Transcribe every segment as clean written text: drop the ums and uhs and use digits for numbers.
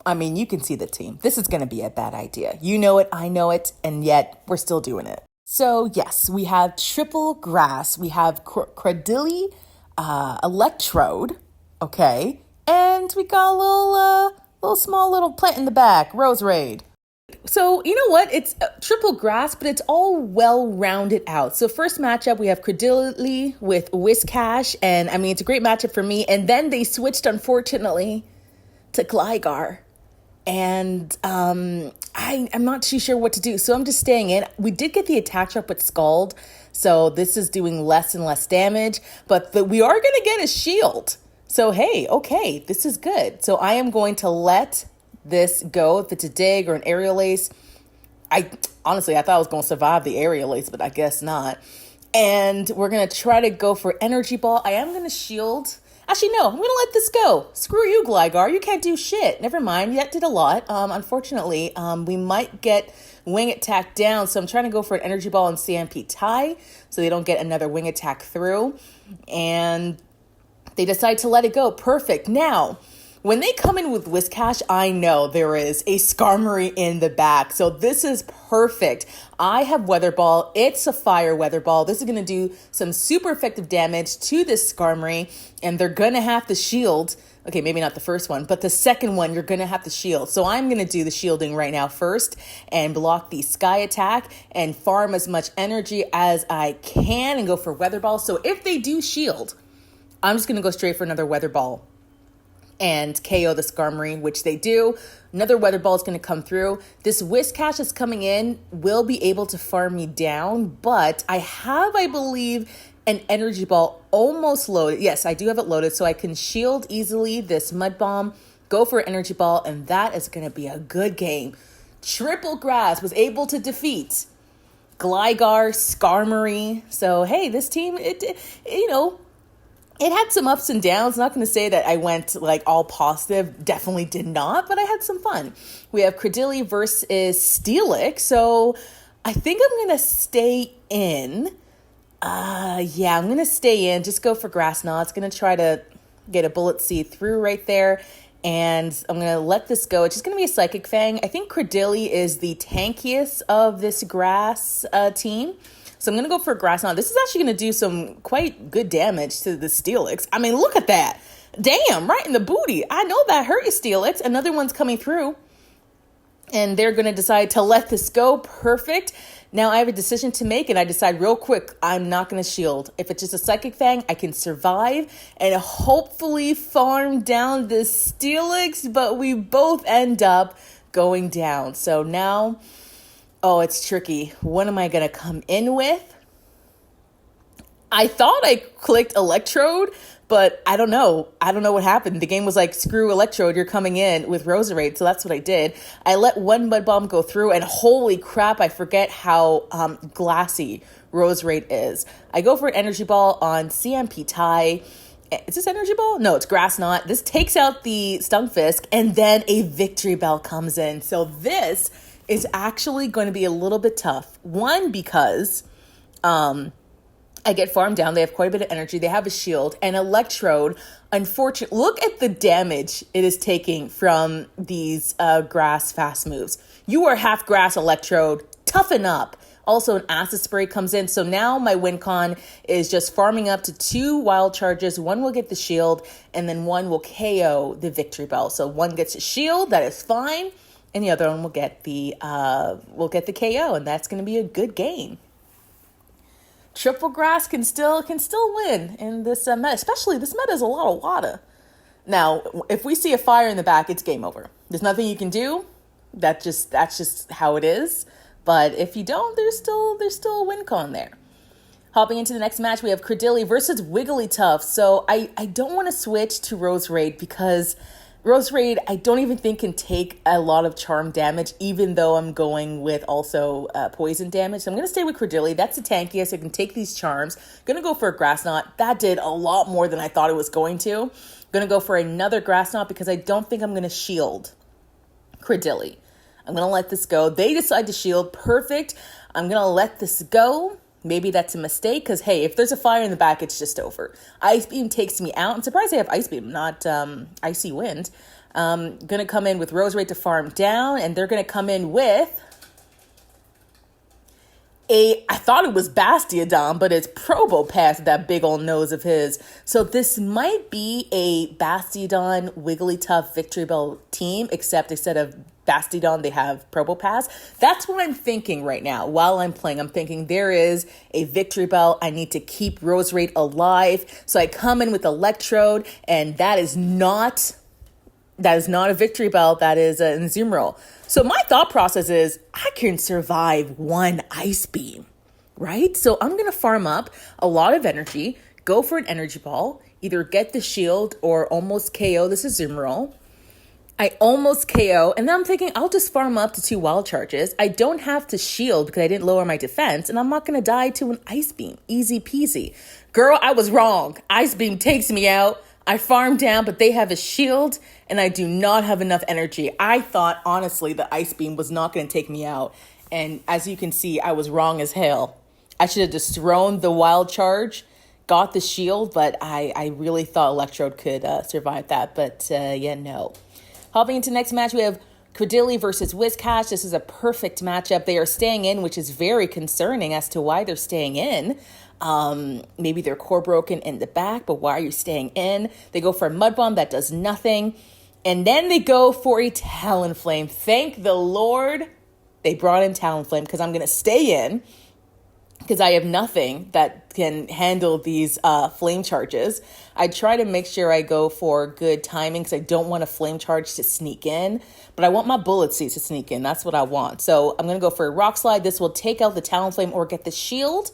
I mean, you can see the team. This is going to be a bad idea. You know it, I know it, and yet we're still doing it. So yes, we have triple grass. We have Cradilly, Electrode, okay, and we got a little small little plant in the back, Roserade. So, you know what? It's triple grass, but it's all well-rounded out. So first matchup, we have Cradilly with Whiscash, and I mean, it's a great matchup for me. And then they switched, unfortunately, to Gligar. And I'm not too sure what to do. So I'm just staying in. We did get the attack drop with Scald, so this is doing less and less damage. But we are going to get a shield. So, hey, okay, this is good. So I am going to let this go. If it's a dig or an aerial ace, honestly I thought I was going to survive the aerial ace, but I guess not. And we're going to try to go for energy ball. I am going to shield. Actually, no, I'm going to let this go. Screw you, Gligar. You can't do shit. Never mind. That did a lot. Unfortunately, we might get wing attack down. So I'm trying to go for an energy ball and CMP tie so they don't get another wing attack through. And they decide to let it go. Perfect. Now, when they come in with Whiscash, I know there is a Skarmory in the back. So this is perfect. I have Weather Ball. It's a fire Weather Ball. This is going to do some super effective damage to this Skarmory. And they're going to have to shield. Okay, maybe not the first one, but the second one, you're going to have to shield. So I'm going to do the shielding right now first and block the Sky attack and farm as much energy as I can and go for Weather Ball. So if they do shield, I'm just going to go straight for another Weather Ball and KO the Skarmory, which they do. Another Weather Ball is going to come through. This Whiscash is coming in, will be able to farm me down, but I have, I believe, an Energy Ball almost loaded. Yes, I do have it loaded, so I can shield easily this Mud Bomb, go for an Energy Ball, and that is going to be a good game. Triple Grass was able to defeat Gligar, Skarmory. So, hey, this team, it had some ups and downs. Not going to say that I went like all positive. Definitely did not, but I had some fun. We have Cradilly versus Steelix. So I think I'm going to stay in. Yeah, I'm going to stay in. Just go for Grass Knot. It's going to try to get a Bullet Seed through right there. And I'm going to let this go. It's just going to be a Psychic Fang. I think Cradilly is the tankiest of this grass team. So I'm going to go for a Grass Knot. This is actually going to do some quite good damage to the Steelix. I mean, look at that. Damn, right in the booty. I know that hurt you, Steelix. Another one's coming through. And they're going to decide to let this go. Perfect. Now I have a decision to make, and I decide real quick, I'm not going to shield. If it's just a Psychic Fang, I can survive and hopefully farm down this Steelix, but we both end up going down. So now, oh, it's tricky. What am I going to come in with? I thought I clicked Electrode, but I don't know. I don't know what happened. The game was like, screw Electrode, you're coming in with Roserade. So that's what I did. I let one Mud Bomb go through, and holy crap, I forget how glassy Roserade is. I go for an Energy Ball on CMP tie. Is this Energy Ball? No, it's Grass Knot. This takes out the Stunfisk, and then a Victory Bell comes in. So this is actually going to be a little bit tough. One, because I get farmed down. They have quite a bit of energy. They have a shield. And Electrode, unfortunately, look at the damage it is taking from these grass fast moves. You are half grass, Electrode. Toughen up. Also, an Acid Spray comes in. So now my win con is just farming up to 2 wild charges. One will get the shield, and then one will KO the Victory Bell. So one gets a shield. That is fine. And the other one will get the KO, and that's going to be a good game. Triple Grass can still win in this meta, especially this meta is a lot of water. Now, if we see a fire in the back, it's game over. There's nothing you can do. That's just how it is. But if you don't, there's still a win con there. Hopping into the next match, we have Cradilly versus Wigglytuff. So I don't want to switch to Roserade because Roserade, I don't even think can take a lot of charm damage, even though I'm going with also poison damage. So I'm going to stay with Cradilly. That's the tankiest. I can take these charms. Going to go for a Grass Knot. That did a lot more than I thought it was going to. Going to go for another Grass Knot because I don't think I'm going to shield Cradilly. I'm going to let this go. They decide to shield. Perfect. I'm going to let this go. Maybe that's a mistake because, hey, if there's a fire in the back, it's just over. Ice Beam takes me out. I'm surprised they have Ice Beam, not Icy Wind. Going to come in with Roserade to farm down, and they're going to come in with I thought it was Bastiodon, but it's Probopass, that big old nose of his. So this might be a Bastiodon Wigglytuff Victory Bell team, except instead of Bastiodon, they have Probopass. That's what I'm thinking right now while I'm playing. I'm thinking there is a Victory Bell. I need to keep Roserade alive. So I come in with Electrode, and that is not a Victory Bell. That is an Azumarill. So my thought process is I can survive one Ice Beam, right? So I'm going to farm up a lot of energy, go for an Energy Ball, either get the shield or almost KO this Azumarill. I almost KO, and then I'm thinking I'll just farm up to 2 Wild Charges. I don't have to shield because I didn't lower my defense, and I'm not going to die to an Ice Beam. Easy peasy. Girl, I was wrong. Ice Beam takes me out. I farm down, but they have a shield, and I do not have enough energy. I thought, honestly, the Ice Beam was not going to take me out. And as you can see, I was wrong as hell. I should have just thrown the Wild Charge, got the shield, but I really thought Electrode could survive that. But yeah, no. Hopping into next match, we have Credilli versus Whiscash. This is a perfect matchup. They are staying in, which is very concerning as to why they're staying in. Maybe they're core broken in the back, but why are you staying in? They go for a Mud Bomb that does nothing. And then they go for a Talonflame. Thank the Lord they brought in Talonflame, because I'm going to stay in because I have nothing that can handle these flame charges. I try to make sure I go for good timing because I don't want a flame charge to sneak in, but I want my Bullet Seeds to sneak in. That's what I want. So I'm going to go for a Rock Slide. This will take out the Talonflame or get the shield.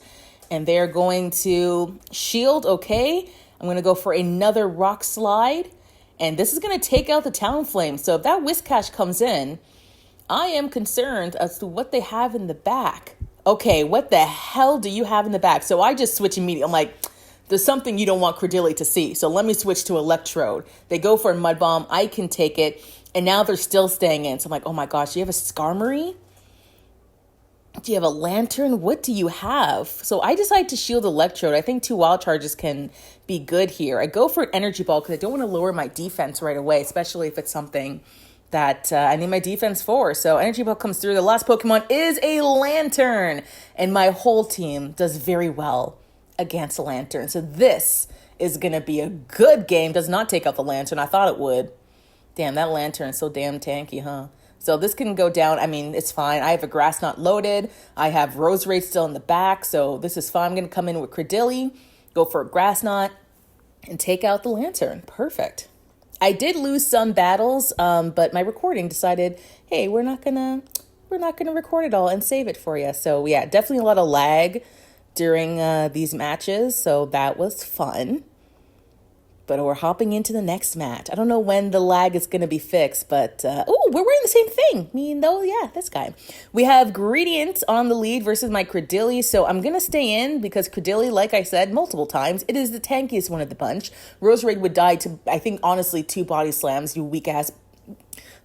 And they're going to shield, okay. I'm going to go for another Rock Slide. And this is going to take out the Talonflame. So if that Whiscash comes in, I am concerned as to what they have in the back. Okay, what the hell do you have in the back? So I just switch immediately. I'm like, there's something you don't want Credilli to see. So let me switch to Electrode. They go for a Mud Bomb. I can take it. And now they're still staying in. So I'm like, oh my gosh, do you have a Skarmory? Do you have a Lanturn? What do you have? So I decide to shield Electrode. I think 2 Wild Charges can be good here. I go for an Energy Ball because I don't want to lower my defense right away, especially if it's something that I need my defense for. So Energy Ball comes through. The last Pokemon is a Lanturn. And my whole team does very well against a Lanturn. So this is going to be a good game. Does not take out the Lanturn. I thought it would. Damn, that Lanturn is so damn tanky, huh? So this can go down. I mean, it's fine. I have a Grass Knot loaded. I have Roserade still in the back. So this is fine. I'm going to come in with Credilli, go for a Grass Knot, and take out the Lanturn. Perfect. I did lose some battles, but my recording decided, hey, we're not gonna record it all and save it for you. So yeah, definitely a lot of lag during these matches. So that was fun. But we're hopping into the next match. I don't know when the lag is going to be fixed, but we're wearing the same thing. This guy. We have Greedent on the lead versus my Credilli. So I'm going to stay in because Credilli, like I said multiple times, it is the tankiest one of the bunch. Roserade would die to, I think, honestly, 2 Body Slams, you weak ass. I'm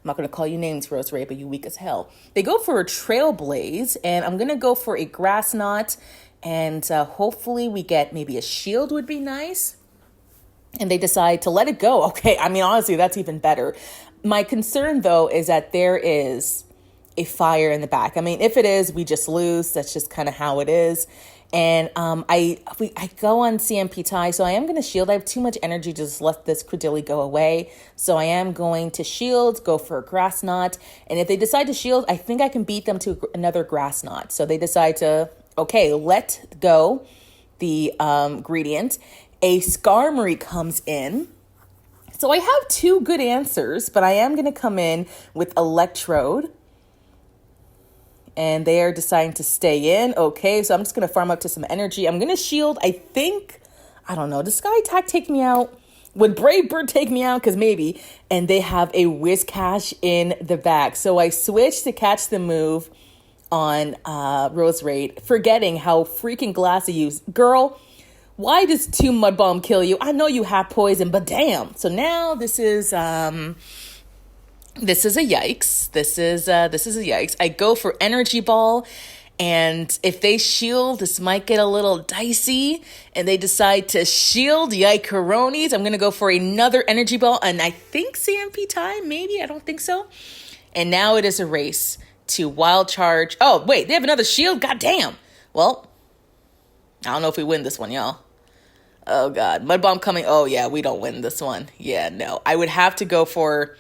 not going to call you names, Roserade, but you weak as hell. They go for a Trailblaze, and I'm going to go for a Grass Knot, and hopefully we get maybe a shield would be nice. And they decide to let it go. Okay, I mean, honestly, that's even better. My concern, though, is that there is a fire in the back. I mean, if it is, we just lose. That's just kind of how it is. And I go on CMP tie, so I am going to shield. I have too much energy to just let this Credilli go away. So I am going to shield, go for a Grass Knot. And if they decide to shield, I think I can beat them to another Grass Knot. So they decide to, okay, let go the Greedent. A Skarmory comes in. So I have 2 good answers, but I am going to come in with Electrode. And they are deciding to stay in. Okay, so I'm just going to farm up to some energy. I'm going to shield, I think, I don't know. Does Sky Attack take me out? Would Brave Bird take me out? Because maybe. And they have a Whiscash in the back. So I switched to catch the move on Roserade, forgetting how freaking glassy you use. Girl, why does 2 Mud Bomb kill you? I know you have poison, but damn. So now this is a yikes. This is a yikes. I go for Energy Ball, And if they shield, this might get a little dicey. And they decide to shield, yikeronis. I'm going to go for another energy ball. And I think CMP tie, maybe. I don't think so. And now it is a race to wild charge. Oh, wait, they have another shield? God damn. Well, I don't know if we win this one, y'all. Oh, God. Mud Bomb coming. Oh, yeah, we don't win this one. Yeah, no. I would have to go for...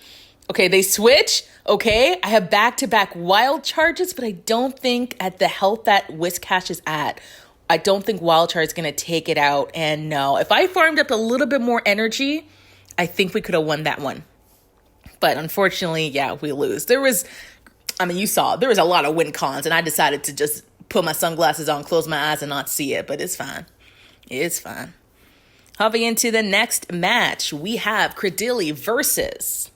Okay, they switch. Okay, I have back-to-back wild charges, but I don't think at the health that Whiscash is at, I don't think wild charge is going to take it out. And no, if I farmed up a little bit more energy, I think we could have won that one. But unfortunately, yeah, we lose. You saw, there was a lot of win cons, and I decided to just put my sunglasses on, close my eyes, and not see it. But it's fine. It's fine. Hopping into the next match, we have Credilli versus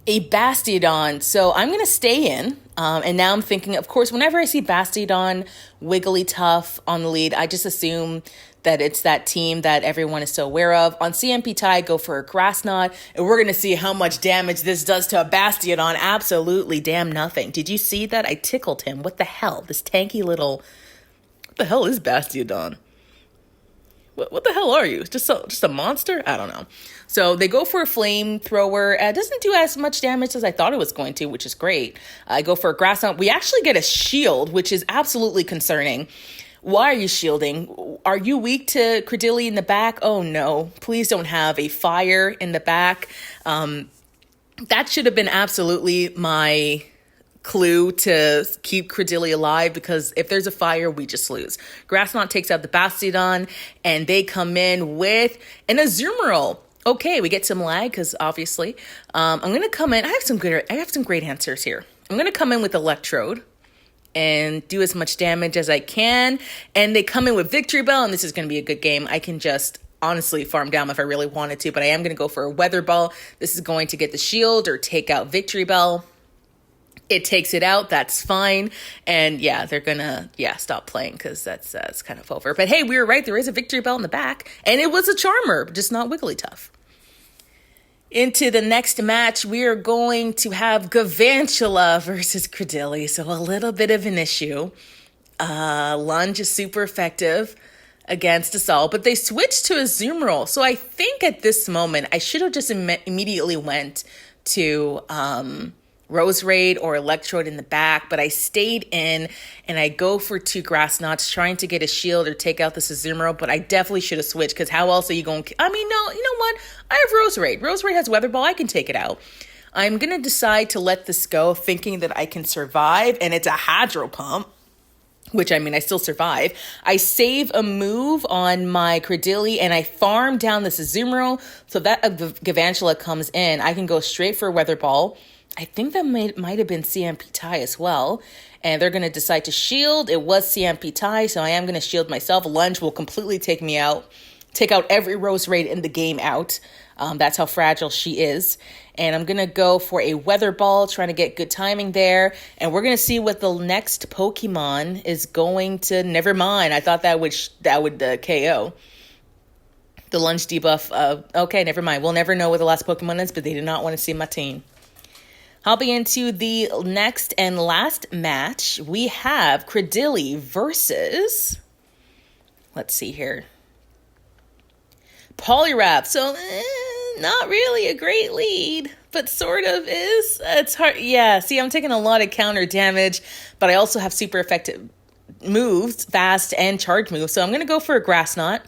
a Bastiodon. So I'm going to stay in. And now I'm thinking, of course, whenever I see Bastiodon, Wigglytuff on the lead, I just assume that it's that team that everyone is so aware of. On CMP tie, go for a Grass Knot. And we're going to see how much damage this does to a Bastiodon. Absolutely damn nothing. Did you see that? I tickled him. What the hell? This tanky little... What the hell is Bastiodon? What the hell are you? Just a monster? I don't know. So they go for a flamethrower. It doesn't do as much damage as I thought it was going to, which is great. I go for a grass knot. We actually get a shield, which is absolutely concerning. Why are you shielding? Are you weak to Credilli in the back? Oh no, please don't have a fire in the back. That should have been absolutely my clue to keep Credilli alive, because if there's a fire, we just lose. Grass Knot takes out the Bastiodon, and they come in with an Azumarill. Okay, we get some lag because obviously, I'm gonna come in. I have some great answers here. I'm gonna come in with Electrode and do as much damage as I can. And they come in with Victory Bell, and this is gonna be a good game. I can just honestly farm down if I really wanted to, but I am gonna go for a Weather Ball. This is going to get the shield or take out Victory Bell. It takes it out. That's fine. And yeah, they're gonna, stop playing because that's kind of over. But hey, we were right. There is a Victory Bell in the back, and it was a Charmer, just not Wigglytuff. Into the next match, we are going to have Galvantula versus Credilli. So a little bit of an issue. Lunge is super effective against us all, but they switched to Azumarill. So I think at this moment, I should have just immediately went to Rose Raid or Electrode in the back, but I stayed in and I go for 2 Grass Knots trying to get a shield or take out this Azumarill, but I definitely should have switched because how else are you going to... No, you know what? I have Rose Raid. Rose Raid has Weather Ball. I can take it out. I'm going to decide to let this go thinking that I can survive, and it's a Hydro Pump, which I still survive. I save a move on my Credilli and I farm down this Azumarill so that Galvantula comes in. I can go straight for a Weather Ball. I think that might have been CMP tie as well. And they're going to decide to shield. It was CMP tie, so I am going to shield myself. Lunge will completely take me out. Take out every Rose Raid in the game out. That's how fragile she is. And I'm going to go for a Weather Ball, trying to get good timing there. And we're going to see what the next Pokemon is going to... Never mind. I thought that would KO. The Lunge debuff. Okay, never mind. We'll never know what the last Pokemon is, but they did not want to see my team. Hopping into the next and last match, we have Credilli versus, let's see here, Poliwrath. So, not really a great lead, but sort of is. It's hard. Yeah, see, I'm taking a lot of counter damage, but I also have super effective moves, fast and charge moves. So I'm going to go for a Grass Knot.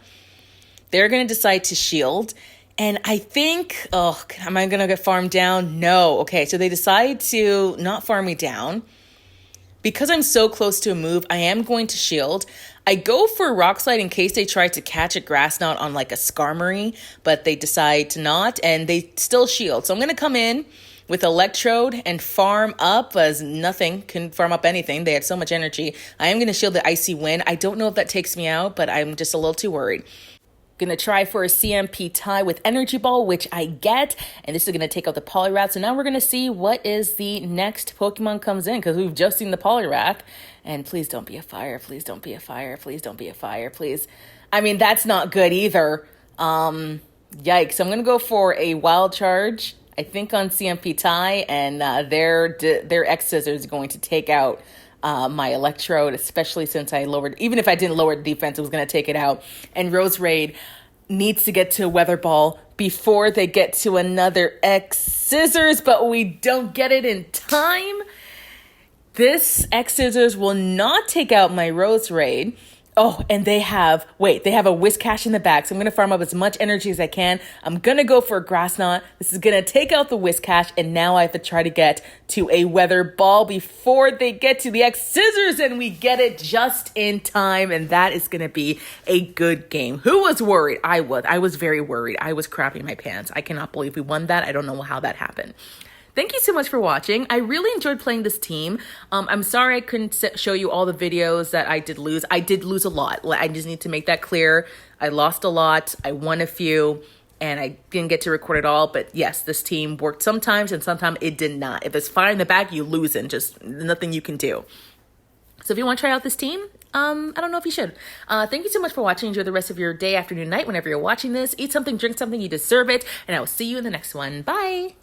They're going to decide to shield. And I think, am I going to get farmed down? No. Okay, so they decide to not farm me down. Because I'm so close to a move, I am going to shield. I go for a Rock Slide in case they try to catch a Grass Knot on like a Skarmory, but they decide to not, and they still shield. So I'm going to come in with Electrode and farm up, as nothing can farm up anything. They have so much energy. I am going to shield the Icy Wind. I don't know if that takes me out, but I'm just a little too worried. Going to try for a CMP tie with Energy Ball, which I get. And this is going to take out the Poliwrath. So now we're going to see what is the next Pokemon comes in, because we've just seen the Poliwrath. And please don't be a fire. Please don't be a fire. Please don't be a fire. Please. That's not good either. Yikes. I'm going to go for a Wild Charge. I think on CMP tie, and their X Scissors is going to take out my Electrode, especially since I lowered, even if I didn't lower the defense, it was going to take it out. And Roserade needs to get to a Weather Ball before they get to another X Scissors, but we don't get it in time. This X Scissors will not take out my Roserade. Oh, and they have a Whiscash in the back, so I'm going to farm up as much energy as I can. I'm going to go for a Grass Knot. This is going to take out the Whiscash, and now I have to try to get to a Weather Ball before they get to the X Scissors, and we get it just in time, and that is going to be a good game. Who was worried? I was. I was very worried. I was crapping my pants. I cannot believe we won that. I don't know how that happened. Thank you so much for watching. I really enjoyed playing this team. I'm sorry I couldn't show you all the videos that I did lose. I did lose a lot. I just need to make that clear. I lost a lot. I won a few, and I didn't get to record it all. But yes, this team worked sometimes, and sometimes it did not. If it's fire in the back, you lose, and just nothing you can do. So if you want to try out this team, I don't know if you should. Thank you so much for watching. Enjoy the rest of your day, afternoon, night, whenever you're watching this. Eat something, drink something. You deserve it. And I will see you in the next one. Bye.